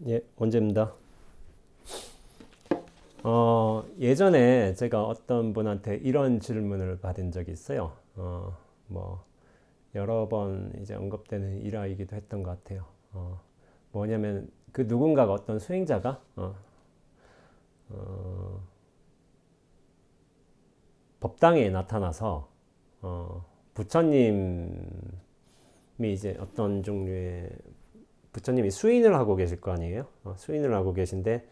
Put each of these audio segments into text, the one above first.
예, 원재입니다. 예전에 제가 어떤 분한테 이런 질문을 받은 적이 있어요. 뭐, 여러 번 이제 언급되는 일화이기도 했던 것 같아요. 뭐냐면, 그 누군가가 어떤 수행자가, 어, 법당에 나타나서, 부처님이 이제 어떤 종류의, 부처님이 수인을 하고 계실 거 아니에요? 수인을 하고 계신데,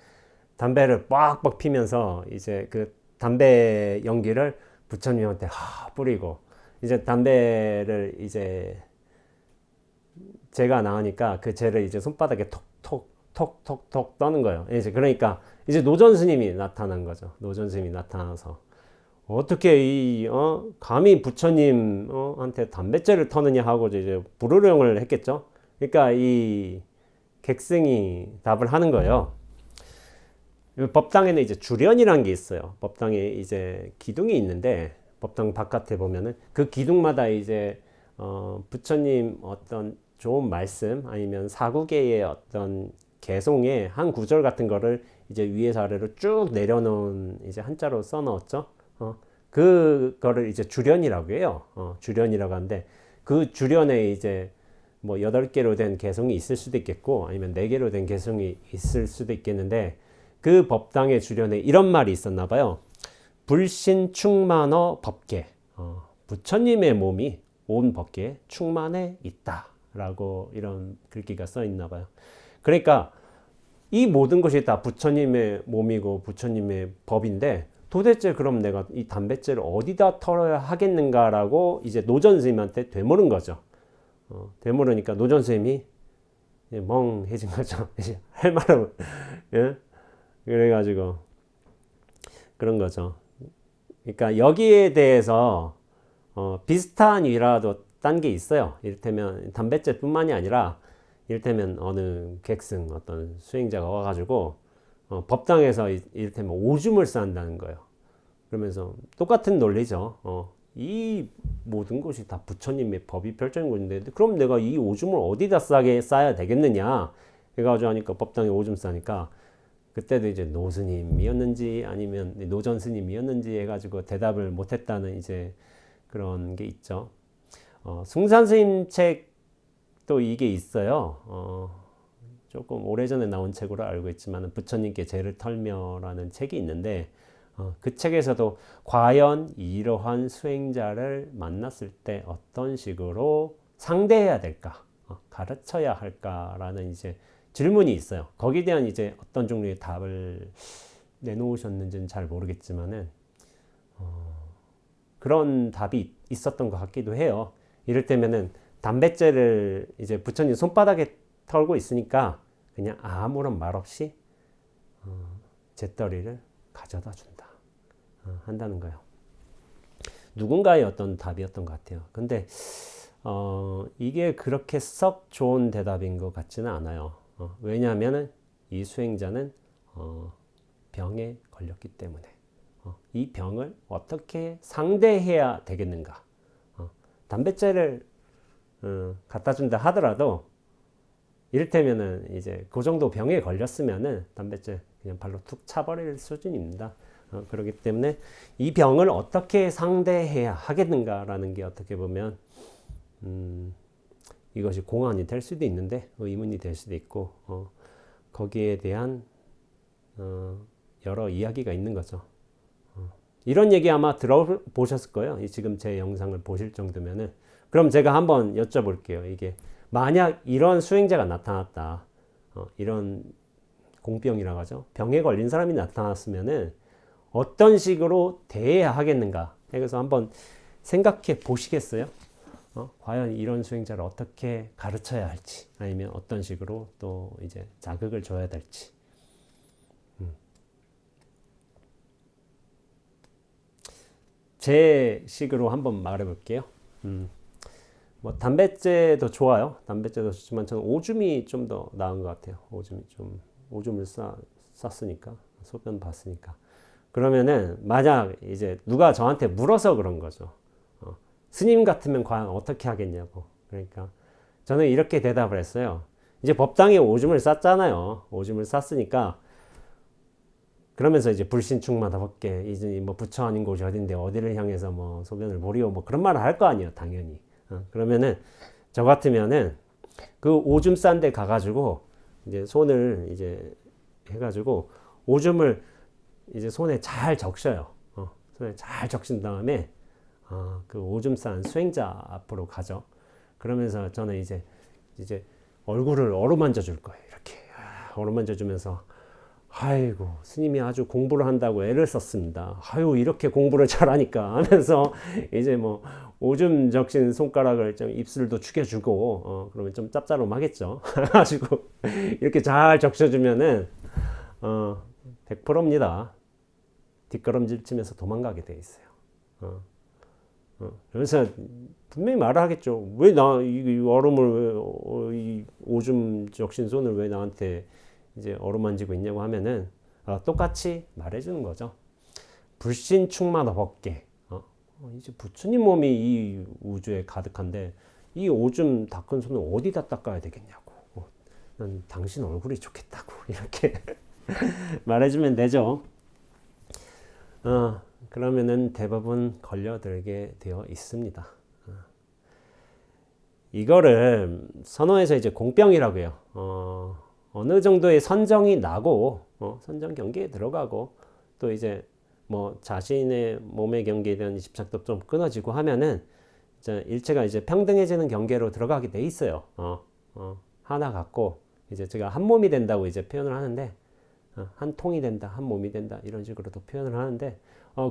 담배를 빡빡 피면서 이제 그 담배 연기를 부처님한테 뿌리고 이제 담배를 이제 재가 나으니까 그 재를 이제 손바닥에 톡톡톡톡톡 떠는 거예요. 이제 그러니까 이제 노전 스님이 나타난 거죠. 노전 스님이 나타나서 어떻게 감히 부처님 한테 담배째를 터느냐 하고 이제 불호령을 했겠죠. 그러니까 이 객승이 답을 하는 거예요. 법당에는 이제 주련이라는 게 있어요. 법당에 이제 기둥이 있는데 법당 바깥에 보면은 그 기둥마다 이제 부처님 어떤 좋은 말씀 아니면 사구계의 어떤 개송의 한 구절 같은 거를 이제 위에서 아래로 쭉 내려놓은 이제 한자로 써놓았죠. 그거를 이제 주련이라고 해요. 주련이라고 하는데 그 주련에 이제 뭐 8개로 된 개송이 있을 수도 있겠고 아니면 4개로 된 개송이 있을 수도 있겠는데 그 법당의 주련에 이런 말이 있었나 봐요. 불신 충만어 법계. 부처님의 몸이 온 법계에 충만해 있다라고 이런 글귀가 써 있나 봐요. 그러니까 이 모든 것이 다 부처님의 몸이고 부처님의 법인데 도대체 그럼 내가 이 담뱃재를 어디다 털어야 하겠는가라고 이제 노전 스님한테 되물은 거죠. 되물으니까 노전 스님이 멍해진 거죠. 할 말은 예? 그래가지고 그런 거죠. 그러니까 여기에 대해서 비슷한 일화도 딴 게 있어요. 이를테면 담뱃재뿐만이 아니라 이를테면 어느 객승 어떤 수행자가 와가지고 법당에서 이를테면 오줌을 싸는다는 거예요. 그러면서 똑같은 논리죠. 이 모든 것이 다 부처님의 법이 펼쳐진 것인데 그럼 내가 이 오줌을 어디다 싸야 되겠느냐 해가지고 하니까 법당에 오줌 싸니까 그때도 이제 노스님이었는지 아니면 노전 스님이었는지 해가지고 대답을 못했다는 이제 그런 게 있죠. 숭산 스님 책도 이게 있어요. 조금 오래전에 나온 책으로 알고 있지만 부처님께 죄를 털며라는 책이 있는데 그 책에서도 과연 이러한 수행자를 만났을 때 어떤 식으로 상대해야 될까, 가르쳐야 할까라는 이제 질문이 있어요. 거기에 대한 이제 어떤 종류의 답을 내놓으셨는지는 잘 모르겠지만은 그런 답이 있었던 것 같기도 해요. 이를테면은 담뱃재를 이제 부처님 손바닥에 털고 있으니까 그냥 아무런 말 없이 재떨이를 가져다 준다 한다는 거예요. 누군가의 어떤 답이었던 것 같아요. 근데 이게 그렇게 썩 좋은 대답인 것 같지는 않아요. 왜냐하면 이 수행자는 병에 걸렸기 때문에 이 병을 어떻게 상대해야 되겠는가. 담뱃재를 갖다 준다 하더라도 이를테면은 이제 그 정도 병에 걸렸으면은 담뱃재 그냥 발로 툭 차버릴 수준입니다. 그렇기 때문에 이 병을 어떻게 상대해야 하겠는가라는 게 어떻게 보면 이것이 공안이 될 수도 있는데 의문이 될 수도 있고 거기에 대한 여러 이야기가 있는 거죠. 이런 얘기 아마 들어보셨을 거예요. 지금 제 영상을 보실 정도면은 그럼 제가 한번 여쭤볼게요. 이게 만약 이런 수행자가 나타났다. 이런 공병이라고 하죠. 병에 걸린 사람이 나타났으면은 어떤 식으로 대해야 하겠는가? 그래서 한번 생각해 보시겠어요? 과연 이런 수행자를 어떻게 가르쳐야 할지, 아니면 어떤 식으로 또 이제 자극을 줘야 될지. 제 식으로 한번 말해 볼게요. 뭐 담뱃재도 좋아요. 담뱃재도 좋지만 저는 오줌이 좀 더 나은 것 같아요. 오줌을 쌌으니까 소변 봤으니까. 그러면은 만약 이제 누가 저한테 물어서 그런 거죠. 스님 같으면 과연 어떻게 하겠냐고. 그러니까 저는 이렇게 대답을 했어요. 이제 법당에 오줌을 쌌잖아요. 오줌을 쌌으니까 그러면서 이제 불신충마다 벗게 이제 뭐 부처 아닌 곳이 어딘데 어디를 향해서 뭐 소변을 보리오 뭐 그런 말을 할 거 아니에요, 당연히. 그러면은 저 같으면은 그 오줌 싼 데 가가지고 이제 손을 이제 해가지고 오줌을 이제 손에 잘 적셔요. 손에 잘 적신 다음에 그 오줌 싼 수행자 앞으로 가죠. 그러면서 저는 이제 얼굴을 어루만져 줄 거예요. 이렇게 어루만져 주면서 아이고 스님이 아주 공부를 한다고 애를 썼습니다. 아유 이렇게 공부를 잘하니까 하면서 이제 뭐 오줌 적신 손가락을 좀 입술도 죽여주고 그러면 좀 짭짤하겠죠. 가지고 이렇게 잘 적셔주면은 100%입니다. 뒷걸음질 치면서 도망가게 돼 있어요. 그래서 분명히 말을 하겠죠. 왜 나 이 얼음을 이 오줌 적신 손을 왜 나한테 이제 어루만지고 있냐고 하면은 똑같이 말해주는 거죠. 불신충마다 벗게. 이제 부처님 몸이 이 우주에 가득한데 이 오줌 닦은 손을 어디다 닦아야 되겠냐고. 난 당신 얼굴이 좋겠다고 이렇게 말해주면 되죠. 그러면은 대부분 걸려들게 되어 있습니다. 이거를 선어에서 이제 공병이라고 해요. 어느 정도의 선정이 나고 선정 경계에 들어가고 또 이제 뭐 자신의 몸의 경계에 대한 집착도 좀 끊어지고 하면은 이제 일체가 이제 평등해지는 경계로 들어가게 돼 있어요. 하나 갖고 이제 제가 한 몸이 된다고 이제 표현을 하는데 한 통이 된다, 한 몸이 된다 이런 식으로도 표현을 하는데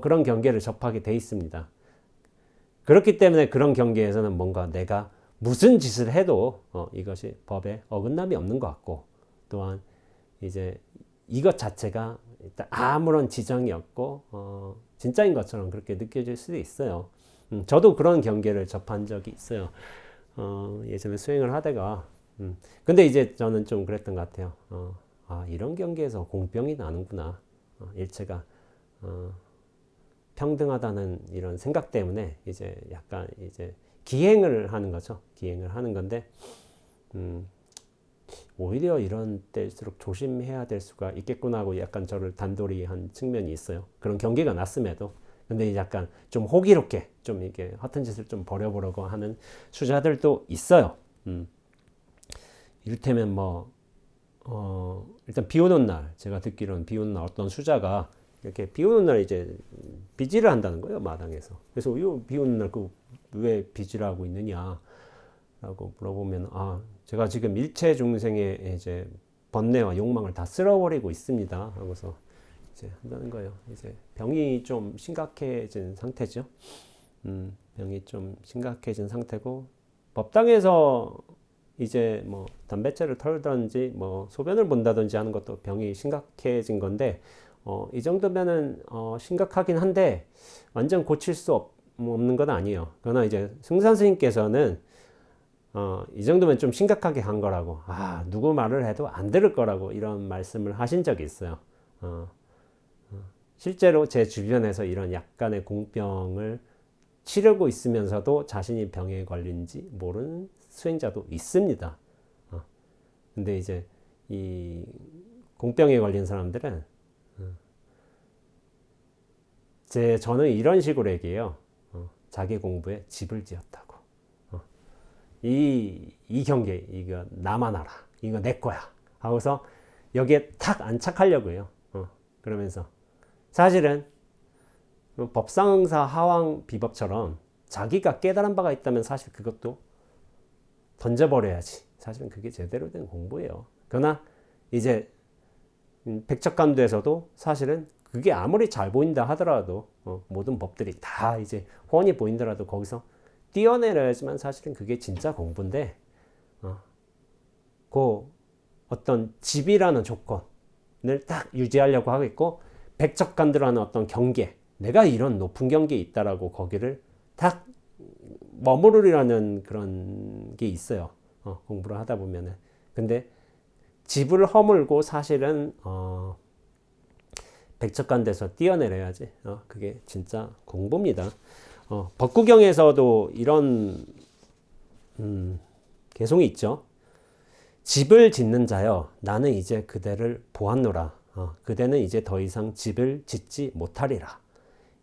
그런 경계를 접하게 돼 있습니다. 그렇기 때문에 그런 경계에서는 뭔가 내가 무슨 짓을 해도 이것이 법에 어긋남이 없는 것 같고 또한 이제 이것 자체가 일단 아무런 지장이 없고 진짜인 것처럼 그렇게 느껴질 수도 있어요. 저도 그런 경계를 접한 적이 있어요. 예전에 수행을 하다가 근데 이제 저는 좀 그랬던 것 같아요. 이런 경계에서 공병이 나는구나. 일체가 평등하다는 이런 생각 때문에 이제 약간 이제 기행을 하는 거죠. 기행을 하는 건데 오히려 이런 때일수록 조심해야 될 수가 있겠구나 하고 약간 저를 단도리한 측면이 있어요. 그런 경계가 났음에도. 근데 약간 좀 호기롭게 좀 이게 허튼 짓을 좀 버려보려고 하는 수자들도 있어요. 이를테면 뭐 일단 비 오는 날 제가 듣기로는 비 오는 날 어떤 수자가 이렇게 비 오는 날 이제 비지를 한다는 거예요, 마당에서. 그래서 이 비 오는 날 그 왜 비지를 하고 있느냐 라고 물어보면 제가 지금 일체 중생의 이제 번뇌와 욕망을 다 쓸어버리고 있습니다 하고서 이제 한다는 거예요. 이제 병이 좀 심각해진 상태죠. 병이 좀 심각해진 상태고 법당에서 이제 뭐 담배째를 털든지 뭐 소변을 본다든지 하는 것도 병이 심각해진 건데 이 정도면은 심각하긴 한데 완전 고칠 수 없는 건 아니에요. 그러나 이제 승산 스님께서는 이 정도면 좀 심각하게 간 거라고 누구 말을 해도 안 들을 거라고 이런 말씀을 하신 적이 있어요. 실제로 제 주변에서 이런 약간의 공병을 치르고 있으면서도 자신이 병에 걸린지 모르는 수행자도 있습니다. 근데 이제 이 공병에 걸린 사람들은 저는 이런 식으로 얘기해요. 자기 공부에 집을 지었다고. 이 경계, 이거 나만 알아. 이거 내 거야. 하고서 여기에 탁 안착하려고 해요. 그러면서 사실은 법상응사 하왕 비법처럼 자기가 깨달은 바가 있다면 사실 그것도 던져버려야지. 사실은 그게 제대로 된 공부예요. 그러나 이제 백척간도에서도 사실은 그게 아무리 잘 보인다 하더라도 모든 법들이 다 이제 훤히 보인더라도 거기서 띄어내려야지만 사실은 그게 진짜 공부인데 그 어떤 집이라는 조건을 딱 유지하려고 하고 있고 백척간도라는 어떤 경계 내가 이런 높은 경계에 있다라고 거기를 딱 머무르려는 그런 게 있어요. 공부를 하다 보면은. 근데 집을 허물고 사실은 백척간대에서 뛰어내려야지. 그게 진짜 공부입니다. 법구경에서도 이런 개송이 있죠. 집을 짓는 자여 나는 이제 그대를 보았노라. 그대는 이제 더 이상 집을 짓지 못하리라.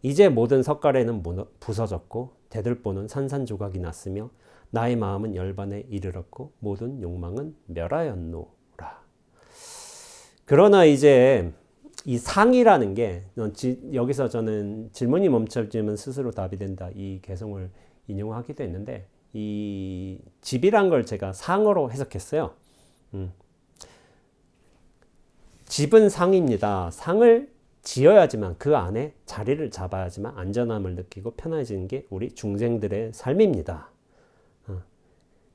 이제 모든 석가래는 부서졌고 대들보는 산산조각이 났으며 나의 마음은 열반에 이르렀고 모든 욕망은 멸하였노라. 그러나 이제 이 상이라는 게 여기서 저는 질문이 멈춰지면 스스로 답이 된다 이 개성을 인용하기도 했는데 이 집이란 걸 제가 상으로 해석했어요. 집은 상입니다. 상을 지어야지만 그 안에 자리를 잡아야지만 안전함을 느끼고 편해지는 게 우리 중생들의 삶입니다.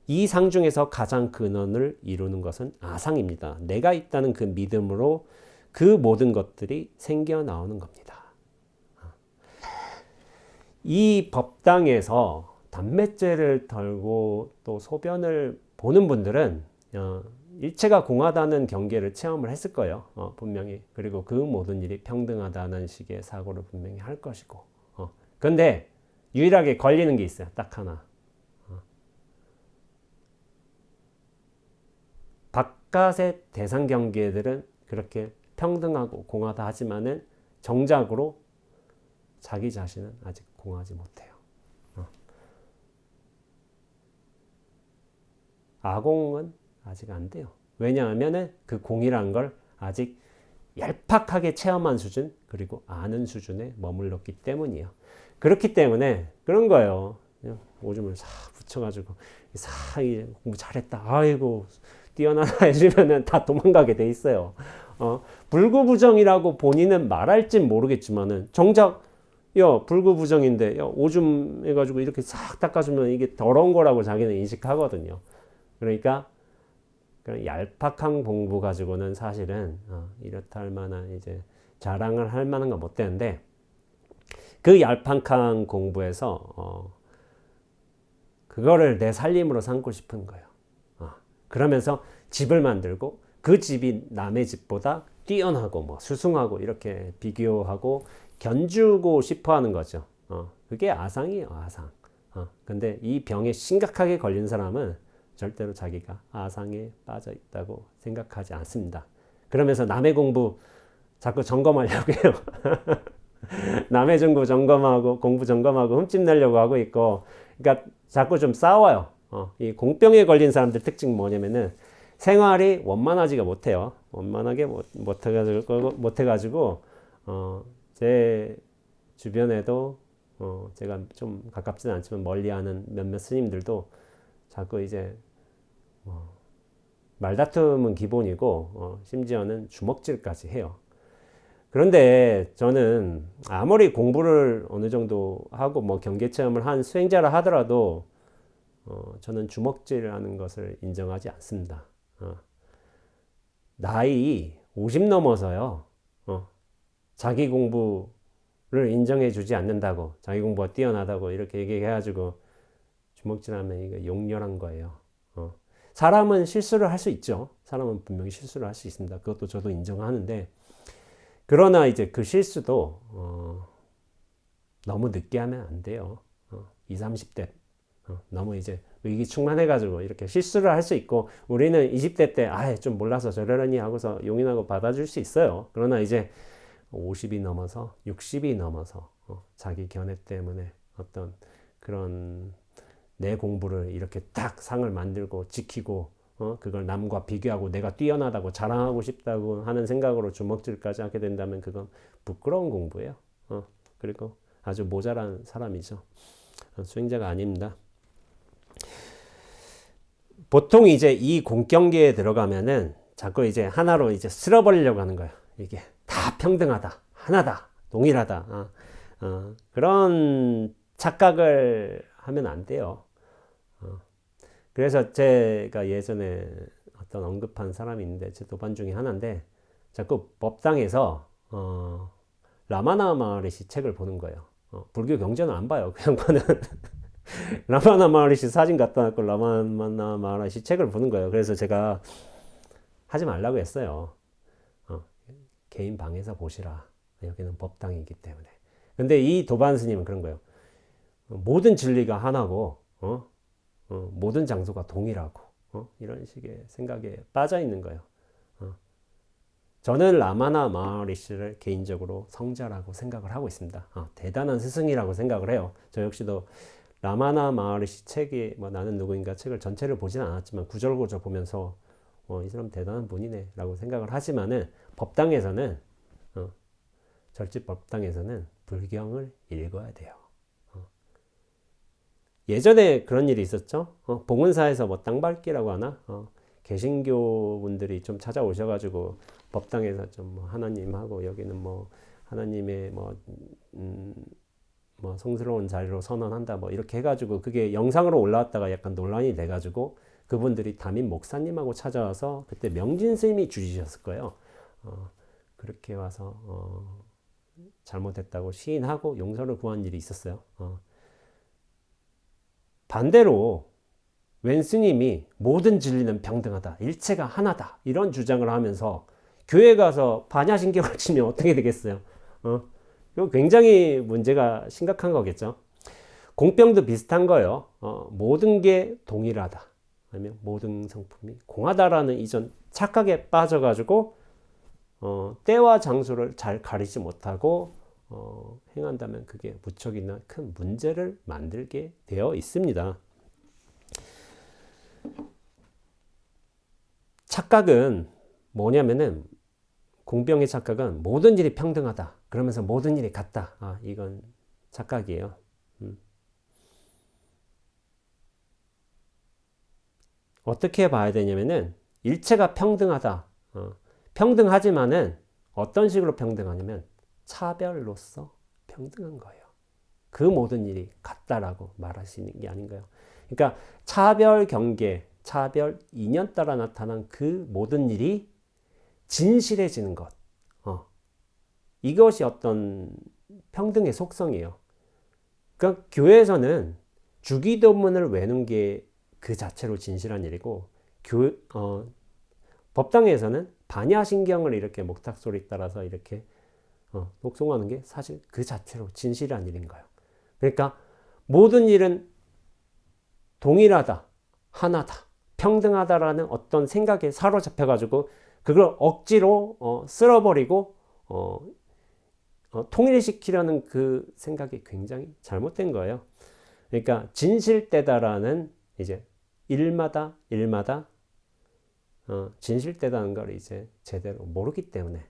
이 상 중에서 가장 근원을 이루는 것은 아상입니다. 내가 있다는 그 믿음으로 그 모든 것들이 생겨 나오는 겁니다. 이 법당에서 단매죄를 덜고 또 소변을 보는 분들은 일체가 공하다는 경계를 체험을 했을 거예요. 분명히. 그리고 그 모든 일이 평등하다는 식의 사고를 분명히 할 것이고. 근데 유일하게 걸리는 게 있어요. 딱 하나. 바깥의 대상 경계들은 그렇게 평등하고 공하다 하지만은 정작으로 자기 자신은 아직 공하지 못해요. 아공은 아직 안 돼요. 왜냐하면은 그 공이란 걸 아직 얄팍하게 체험한 수준 그리고 아는 수준에 머물렀기 때문이에요. 그렇기 때문에 그런 거예요. 오줌을 싹 붙여가지고 싹 공부 잘했다. 아이고 뛰어나다 해주면은 다 도망가게 돼 있어요. 불구부정이라고 본인은 말할진 모르겠지만은 정작 야 불구부정인데 야 오줌 해가지고 이렇게 싹 닦아주면 이게 더러운 거라고 자기는 인식하거든요. 그러니까 그런 얄팍한 공부 가지고는 사실은 이렇다 할 만한 이제 자랑을 할 만한 건 못 되는데 그 얄팍한 공부에서 그거를 내 살림으로 삼고 싶은 거예요. 그러면서 집을 만들고 그 집이 남의 집보다 뛰어나고 뭐 수승하고 이렇게 비교하고 견주고 싶어 하는 거죠. 그게 아상이에요, 아상. 근데 이 병에 심각하게 걸린 사람은 절대로 자기가 아상에 빠져 있다고 생각하지 않습니다. 그러면서 남의 공부 자꾸 점검하려고 해요. 남의 공부 점검하고 공부 점검하고 흠집 내려고 하고 있고, 그러니까 자꾸 좀 싸워요. 이 공병에 걸린 사람들 특징 뭐냐면은 생활이 원만하지가 못해요. 원만하게 못해가지고 제 주변에도 제가 좀 가깝지는 않지만 멀리하는 몇몇 스님들도 자꾸 이제 말다툼은 기본이고 심지어는 주먹질까지 해요. 그런데 저는 아무리 공부를 어느 정도 하고 뭐 경계 체험을 한 수행자라 하더라도 저는 주먹질하는 것을 인정하지 않습니다. 나이 50 넘어서요. 자기 공부를 인정해 주지 않는다고 자기 공부가 뛰어나다고 이렇게 얘기해가지고 주먹질하면 이거 용렬한 거예요. 사람은 실수를 할 수 있죠. 사람은 분명히 실수를 할 수 있습니다. 그것도 저도 인정하는데 그러나 이제 그 실수도 너무 늦게 하면 안 돼요. 20, 30대 너무 이제 위기 충만해가지고 이렇게 실수를 할 수 있고 우리는 20대 때 좀 몰라서 저러려니 하고서 용인하고 받아줄 수 있어요. 그러나 이제 50이 넘어서 60이 넘어서 자기 견해 때문에 어떤 그런 내 공부를 이렇게 딱 상을 만들고 지키고 그걸 남과 비교하고 내가 뛰어나다고 자랑하고 싶다고 하는 생각으로 주먹질까지 하게 된다면 그건 부끄러운 공부예요. 그리고 아주 모자란 사람이죠. 수행자가 아닙니다. 보통 이제 이 공경계에 들어가면은 자꾸 이제 하나로 이제 쓸어버리려고 하는 거예요. 이게 다 평등하다, 하나다, 동일하다. 그런 착각을 하면 안 돼요. 그래서 제가 예전에 어떤 언급한 사람이 있는데 제 도반 중에 하나인데 자꾸 법당에서 라마나 마하리시 책을 보는 거예요. 불교 경전은 안 봐요. 그 양반은 라마나 마하리시 사진 갖다 놨고 라마나 마하리시 책을 보는 거예요. 그래서 제가 하지 말라고 했어요. 개인 방에서 보시라. 여기는 법당이기 때문에. 근데 이 도반 스님은 그런 거예요. 모든 진리가 하나고 모든 장소가 동일하고 이런 식의 생각에 빠져 있는 거예요. 저는 라마나 마하리시를 개인적으로 성자라고 생각을 하고 있습니다. 대단한 스승이라고 생각을 해요. 저 역시도 라마나 마하리시 책이 뭐 나는 누구인가 책을 전체를 보지는 않았지만 구절구절 보면서 이 사람 대단한 분이네 라고 생각을 하지만은 법당에서는 절집 법당에서는 불경을 읽어야 돼요. 예전에 그런 일이 있었죠. 봉은사에서 뭐 땅밟기라고 하나? 개신교 분들이 좀 찾아오셔가지고 법당에서 좀 하나님하고 여기는 뭐 하나님의 뭐 성스러운 자리로 선언한다 뭐 이렇게 해가지고 그게 영상으로 올라왔다가 약간 논란이 돼가지고 그분들이 담임 목사님하고 찾아와서 그때 명진 스님이 주지셨을 거예요. 그렇게 와서 잘못했다고 시인하고 용서를 구한 일이 있었어요. 반대로 웬 스님이 모든 진리는 병등하다, 일체가 하나다 이런 주장을 하면서 교회 가서 반야신경을 치면 어떻게 되겠어요? 이거 굉장히 문제가 심각한 거겠죠. 공병도 비슷한 거예요. 모든 게 동일하다 아니면 모든 성품이 공하다라는 이전 착각에 빠져가지고 때와 장소를 잘 가리지 못하고 행한다면 그게 무척이나 큰 문제를 만들게 되어 있습니다. 착각은 뭐냐면은 공병의 착각은 모든 일이 평등하다 그러면서 모든 일이 같다. 이건 착각이에요. 어떻게 봐야 되냐면은 일체가 평등하다. 평등하지만은 어떤 식으로 평등하냐면 차별로서 평등한 거예요. 그 모든 일이 같다라고 말하시는 게 아닌가요? 그러니까 차별 경계, 차별 인연 따라 나타난 그 모든 일이 진실해지는 것. 이것이 어떤 평등의 속성이에요. 그러니까 교회에서는 주기도문을 외우는 게 그 자체로 진실한 일이고 법당에서는 반야신경을 이렇게 목탁소리 따라서 이렇게 독송하는 게 사실 그 자체로 진실한 일인 거예요. 그러니까 모든 일은 동일하다, 하나다, 평등하다라는 어떤 생각에 사로잡혀가지고 그걸 억지로 쓸어버리고 통일시키려는 그 생각이 굉장히 잘못된 거예요. 그러니까 진실되다라는 이제 일마다 진실되다는 걸 이제 제대로 모르기 때문에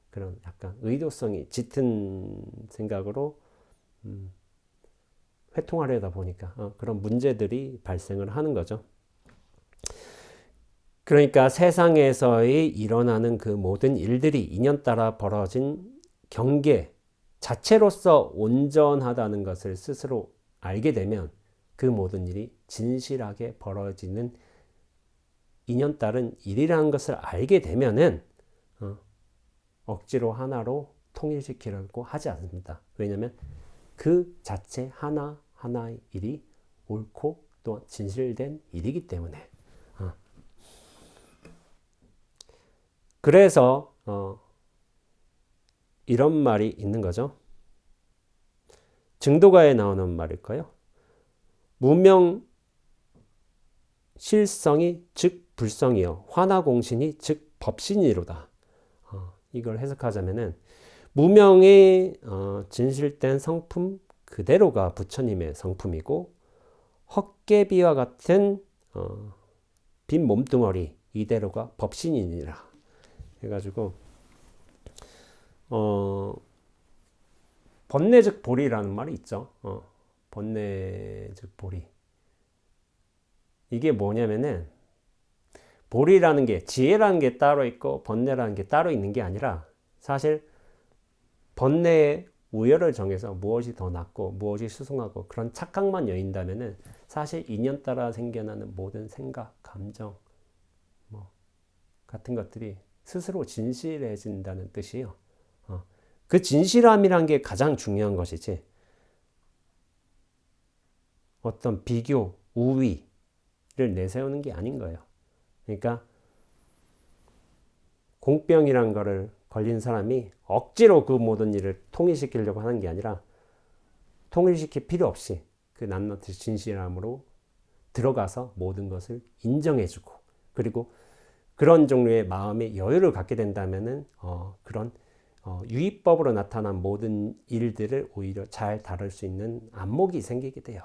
그런 약간 의도성이 짙은 생각으로 회통하려다 보니까 그런 문제들이 발생을 하는 거죠. 그러니까 세상에서의 일어나는 그 모든 일들이 인연 따라 벌어진 경계 자체로서 온전하다는 것을 스스로 알게 되면 그 모든 일이 진실하게 벌어지는 인연 따른 일이라는 것을 알게 되면은 억지로 하나로 통일시키려고 하지 않습니다. 왜냐하면 그 자체 하나의 일이 옳고 또 진실된 일이기 때문에. 그래서 이런 말이 있는 거죠. 증도가에 나오는 말일까요? 무명 실성이 즉 불성이요 화나공신이 즉 법신이로다. 이걸 해석하자면은 무명의 진실된 성품 그대로가 부처님의 성품이고 헛개비와 같은 빈 몸뚱어리 이대로가 법신이니라. 해가지고 번뇌 즉 보리라는 말이 있죠. 번뇌 즉 보리. 이게 뭐냐면은 보리라는 게 지혜라는 게 따로 있고 번뇌라는 게 따로 있는 게 아니라 사실 번뇌의 우열을 정해서 무엇이 더 낫고 무엇이 수승하고 그런 착각만 여인다면은 사실 인연 따라 생겨나는 모든 생각, 감정 뭐 같은 것들이 스스로 진실해진다는 뜻이에요. 그 진실함이란 게 가장 중요한 것이지 어떤 비교, 우위를 내세우는 게 아닌 거예요. 그러니까 공병이란 거를 걸린 사람이 억지로 그 모든 일을 통일시키려고 하는 게 아니라 통일시킬 필요 없이 그 낱낱이 진실함으로 들어가서 모든 것을 인정해주고, 그리고 그런 종류의 마음의 여유를 갖게 된다면은 그런 유의법으로 나타난 모든 일들을 오히려 잘 다룰 수 있는 안목이 생기게 돼요.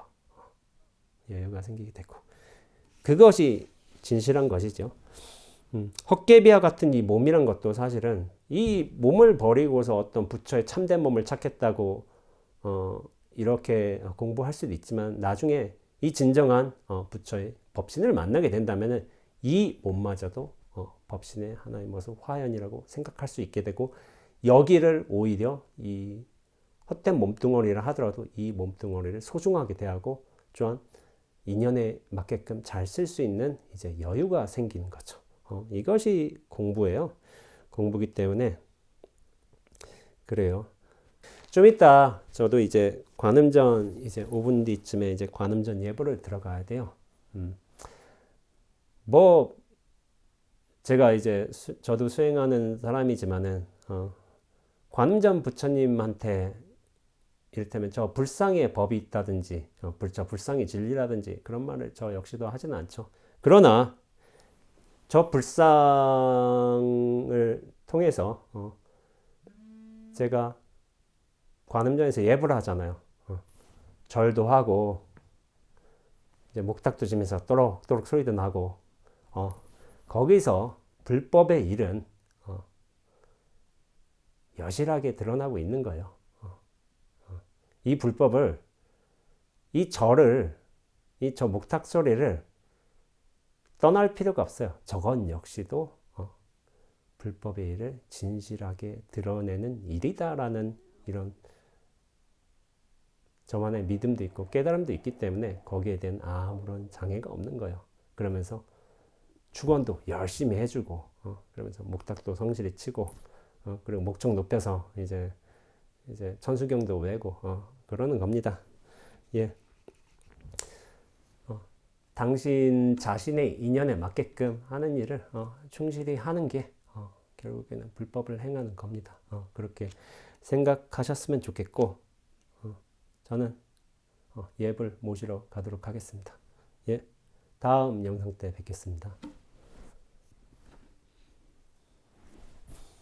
여유가 생기게 되고, 그것이 진실한 것이죠. 헛개비와 같은 이 몸이란 것도 사실은 이 몸을 버리고서 어떤 부처의 참된 몸을 찾겠다고 이렇게 공부할 수도 있지만, 나중에 이 진정한 부처의 법신을 만나게 된다면은 이 몸마저도 법신의 하나의 모습 화연이라고 생각할 수 있게 되고, 여기를 오히려 이 헛된 몸뚱어리라 하더라도 이 몸뚱어리를 소중하게 대하고 또한 인연에 맞게끔 잘 쓸 수 있는 이제 여유가 생기는 거죠. 이것이 공부예요. 공부기 때문에 그래요. 좀 이따 저도 이제 관음전 이제 5분 뒤쯤에 이제 관음전 예보를 들어가야 돼요. 뭐 제가 이제 저도 수행하는 사람이지만은 관음전 부처님한테 이를테면 저 불상의 법이 있다든지 저 불상의 진리라든지 그런 말을 저 역시도 하지는 않죠. 그러나 저 불상을 통해서 제가 관음전에서 예불을 하잖아요. 절도 하고 이제 목탁도 지면서 또록또록 소리도 나고 거기서 불법의 일은 여실하게 드러나고 있는 거예요. 이 불법을, 이 절을, 이 저 목탁 소리를 떠날 필요가 없어요. 저건 역시도 불법의 일을 진실하게 드러내는 일이다라는 이런 저만의 믿음도 있고 깨달음도 있기 때문에 거기에 대한 아무런 장애가 없는 거예요. 그러면서 축원도 열심히 해주고 그러면서 목탁도 성실히 치고 그리고 목청 높여서 이제 천수경도 외고 그러는 겁니다. 예. 당신 자신의 인연에 맞게끔 하는 일을 충실히 하는 게 결국에는 불법을 행하는 겁니다. 그렇게 생각하셨으면 좋겠고, 저는 예불 모시러 가도록 하겠습니다. 예. 다음 영상 때 뵙겠습니다.